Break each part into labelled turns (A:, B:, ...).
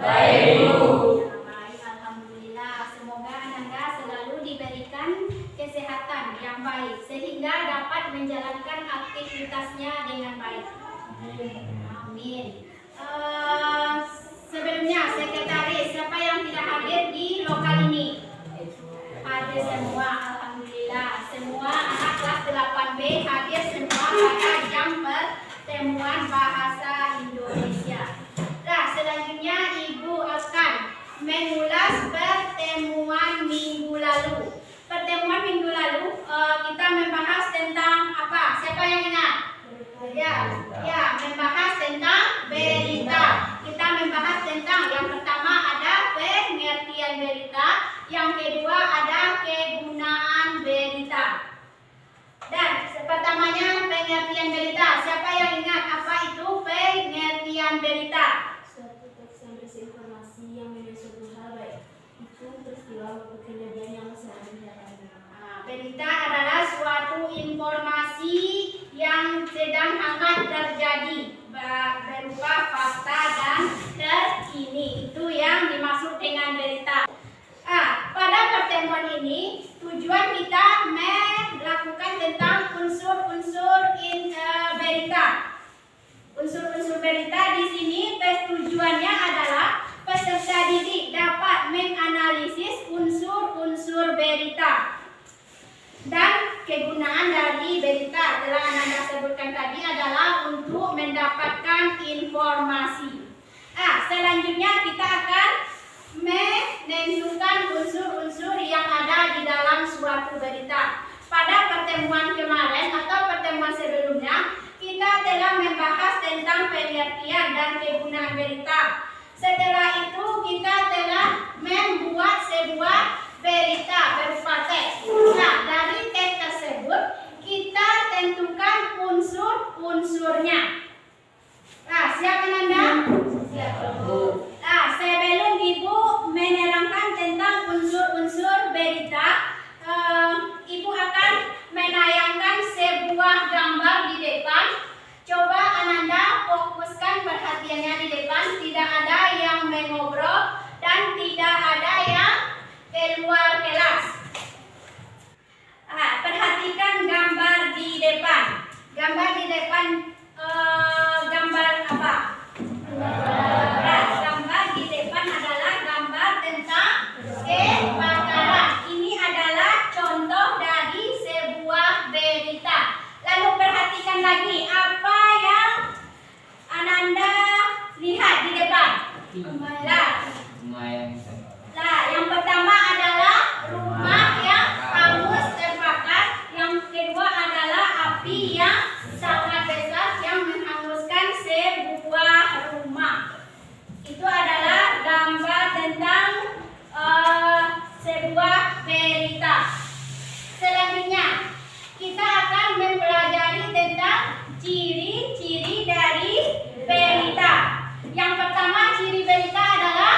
A: Baik, Bu.
B: Baik, alhamdulillah. Semoga Ananda selalu diberikan kesehatan yang baik sehingga dapat menjalankan aktivitasnya dengan baik. Amin. Sebelumnya, sekretaris, siapa yang tidak hadir di lokal ini? Hadir semua, alhamdulillah. Semua anak kelas 8B hadir semua pada jam pertemuan bahasa Indonesia. Nah, selanjutnya Ibu akan mengulas pertemuan minggu lalu. Pertemuan minggu lalu kita membahas tentang apa? Siapa yang ingat? Ya, membahas tentang berita. Kita membahas tentang yang pertama ada pengertian berita, yang kedua ada kegunaan berita. Dan pertamanya pengertian berita. Siapa yang ingat apa itu pengertian berita?
C: Suatu teks yang berisi informasi yang mengenai suatu hal, baik itu peristiwa maupun kejadian yang sedang terjadi.
B: Berita adalah suatu informasi yang sedang hangat terjadi berupa fakta dan terkini. Itu yang dimaksud dengan berita. Pada pertemuan ini tujuan kita melakukan tentang unsur-unsur berita. Unsur-unsur berita di sini tujuannya adalah peserta didik dapat menganalisis unsur-unsur berita. Dan kegunaan dari berita telah Ananda sebutkan tadi adalah untuk mendapatkan informasi. Selanjutnya kita akan menentukan unsur-unsur yang ada di dalam suatu berita. Pada pertemuan kemarin atau pertemuan sebelumnya, kita telah membahas tentang pengertian dan kegunaan berita. Setelah itu kita telah membuat sebuah berita berupa teks. Dari teks tersebut kita tentukan unsur-unsurnya. Siap Ananda?
A: Siap, Bu.
B: Sebelum Ibu menerangkan tentang unsur-unsur berita, Ibu akan menayangkan sebuah gambar di depan. Coba Ananda fokuskan perhatiannya di depan, tidak ada yang mengobrol dan tidak ada yang keluar kelas. Perhatikan gambar di depan. Gambar di depan gambar apa? Gambar di depan adalah gambar tentang kebakaran. Ini adalah contoh dari sebuah berita. Lalu perhatikan lagi apa yang Ananda lihat di depan. Yang pertama adalah rumah yang hangus terbakar. Yang kedua adalah api yang sangat besar yang menghanguskan sebuah rumah. Itu adalah gambar tentang sebuah berita. Selanjutnya kita akan mempelajari tentang ciri-ciri dari berita. Yang pertama ciri berita adalah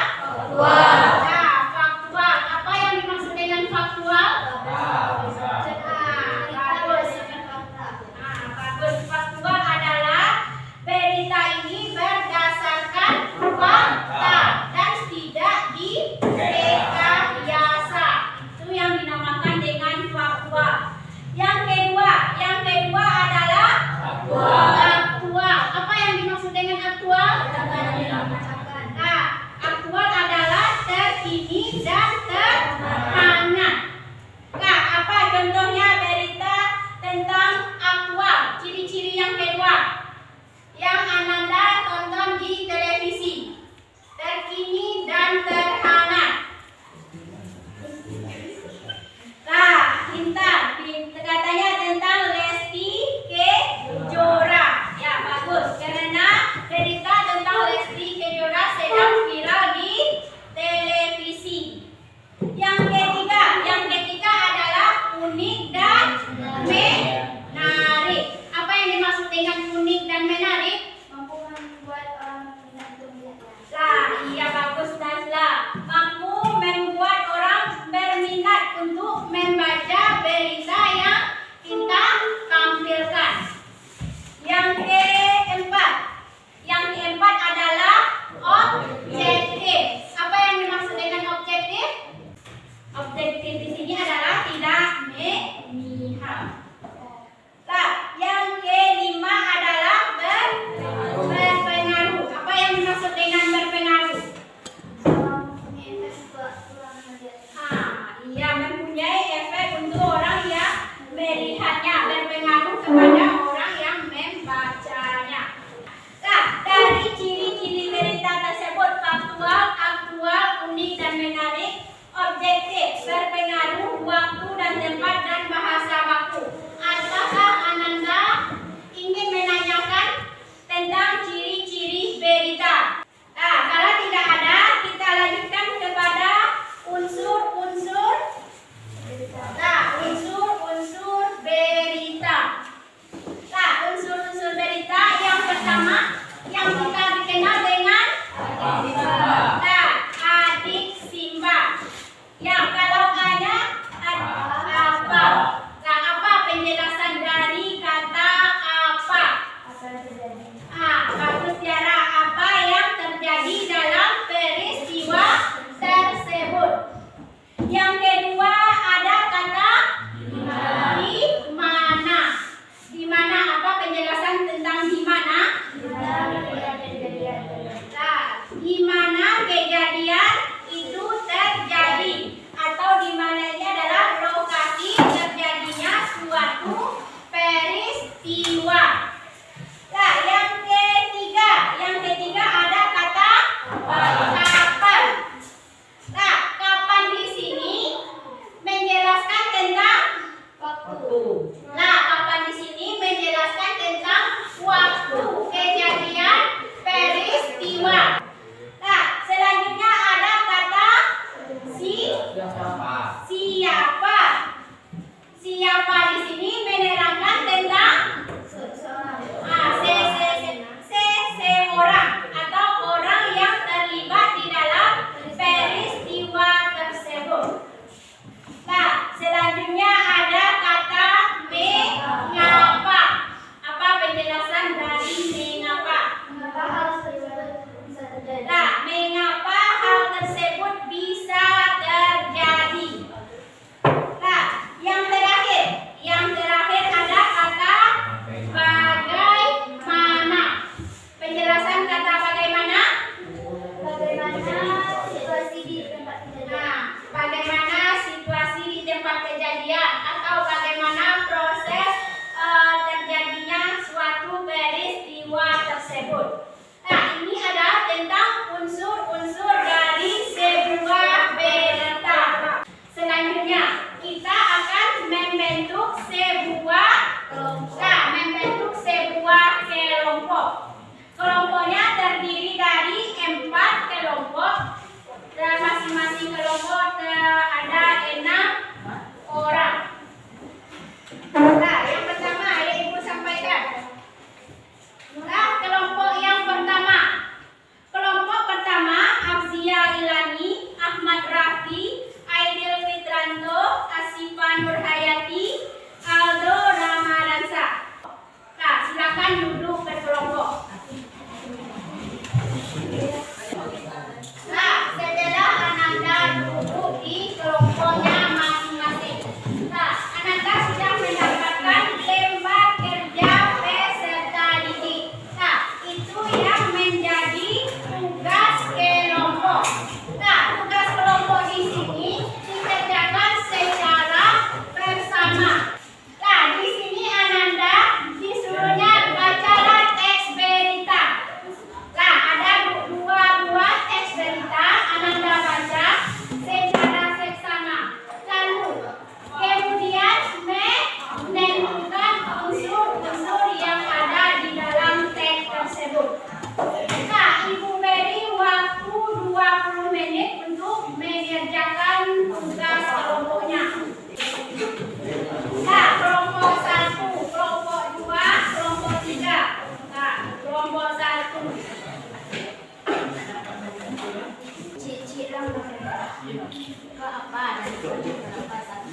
B: Ke apa? Dari berapa satu?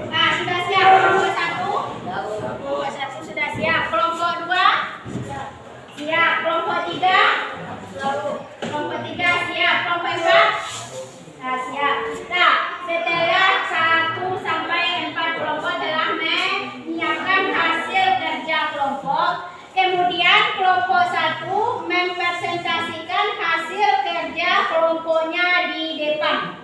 B: Nah, sudah siap kelompok 1? Kelompok 1 sudah siap. Kelompok 2? Siap. Kelompok 3? Kelompok 3 siap. Kelompok 4? Nah, siap. Nah, setelah 1 sampai 4 kelompok telah menyiapkan hasil kerja kelompok, kemudian kelompok 1 mempresentasikan hasil kerja kelompoknya di depan.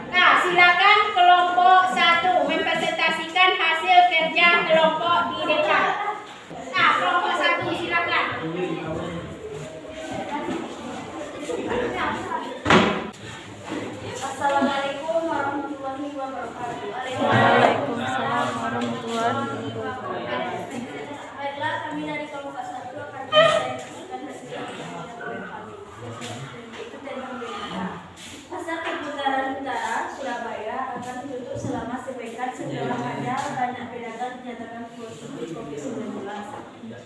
B: Nah, silakan kelompok 1 mempresentasikan hasil kerja kelompok di depan. Nah, kelompok 1 silakan.
C: Assalamualaikum warahmatullahi wabarakatuh.
D: Waalaikumsalam warahmatullahi wabarakatuh.
C: Baiklah, kami dari kelompok 1 akan mempresentasikan hasil kelompok kami. Itu tentang berita. Pasar Perputaran Utara, Surabaya akan ditutup selama sepekan setelah ada banyak pedagang dinyatakan positif COVID-19.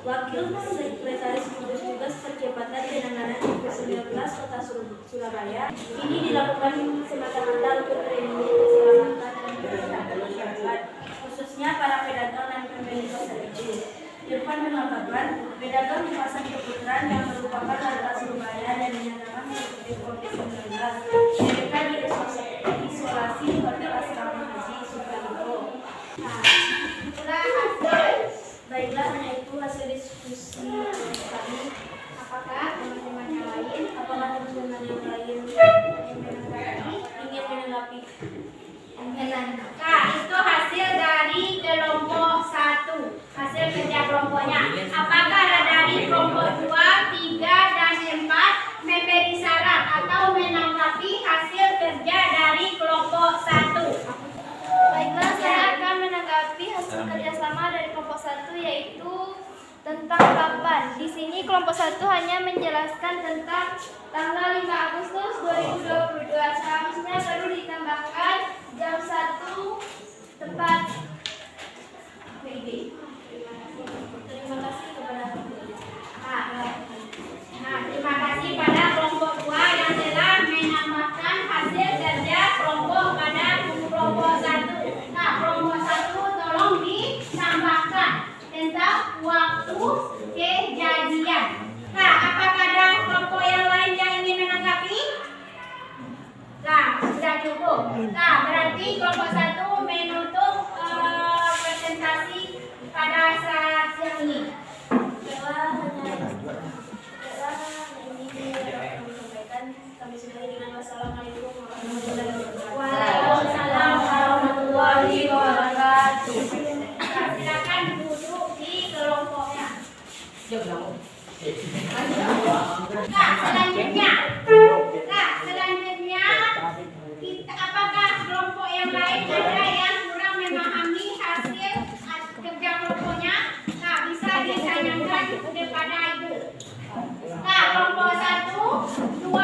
C: Wakil Sekretaris Gugus Tugas Percepatan Penanganan COVID-19 Kota Surabaya ini dilakukan semata-mata untuk melindungi keselamatan dan kesehatan masyarakat, khususnya para pedagang dan pembeli pasar itu. Irfan mengatakan, pedagang di pasar Perputaran yang merupakan warga Surabaya dan dinyatakan positif COVID-19, mereka diisolasi di Hotel Asrama Haji Sukarno.
B: Itulah hasil.
C: Baiklah, hanya itu hasil diskusi kami.
B: Apakah teman-teman yang lain?
C: Apakah teman-teman yang lain ingin menanggapi?
B: Nah, itu hasil dari kelompok 1. Hasil kerja kelompoknya. Apakah dari kelompok 2, 3, dan 4 memberi saran atau menanggapi hasil kerja dari kelompok 1?
D: Baiklah, saya akan menanggapi hasil kerjasama dari kelompok 1, yaitu tentang kapan. Di sini kelompok 1 hanya menjelaskan tentang tanggal 5 Agustus 2022. Seharusnya perlu ditambahkan jam 1 tempat PID.
C: Terima kasih kepada
B: Nah, terima kasih pada kelompok 2 yang telah menambahkan hasil kerja kelompok pada kelompok 1. Nah, kelompok 1 tolong ditambahkan tentang waktu kejadian. Nah, apakah ada kelompok yang lain yang ingin menanggapi? Nah, sudah cukup. Nah, berarti kelompok 1 menutup presentasi pada saat siang ini.
C: Kami sudahi dengan wassalamualaikum warahmatullahi wabarakatuh.
B: Waalaikumsalam warahmatullahi wabarakatuh. Nah, silakan duduk di kelompoknya. Nah, selanjutnya apakah kelompok yang lain ada yang kurang memahami hasil kerja kelompoknya? Nah, bisa ditanyakan kepada ibu. Nah, kelompok 1, 2,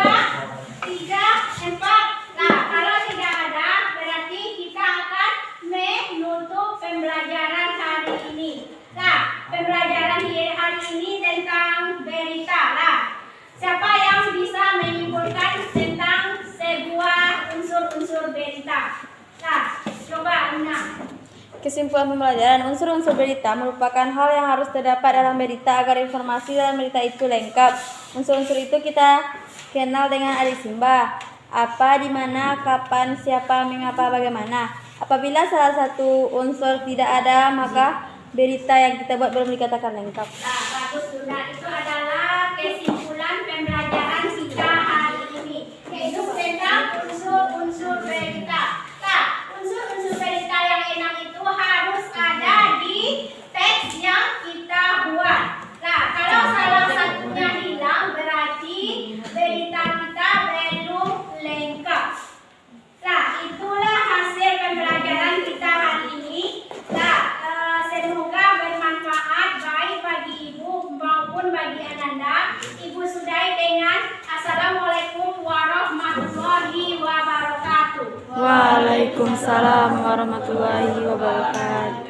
B: 3, 4. Nah, kalau tidak ada, berarti kita akan menutup pembelajaran hari ini. Nah, pembelajaran hari ini tentang berita. Nah, siapa yang bisa menyimpulkan tentang sebuah unsur-unsur berita? Nah, coba Una.
D: Kesimpulan pembelajaran, unsur-unsur berita merupakan hal yang harus terdapat dalam berita agar informasi dalam berita itu lengkap. Unsur-unsur itu kita kenal dengan adisimba. Apa, di mana, kapan, siapa, mengapa, bagaimana. Apabila salah satu unsur tidak ada, maka berita yang kita buat belum dikatakan lengkap.
B: Nah, bagus Bunda. Itu adalah kesimpulan pembelajaran kita hari ini, yaitu tentang unsur-unsur berita. Nah, unsur-unsur berita yang enak itu harus ada di teks yang kita buat. Nah, kalau salah satunya hilang, berarti berita kita belum lengkap. Nah, itulah hasil pembelajaran kita hari ini. Nah, semoga bermanfaat baik bagi ibu maupun bagi Ananda. Ibu sudahi dengan Assalamualaikum warahmatullahi wabarakatuh.
D: Waalaikumsalam warahmatullahi wabarakatuh.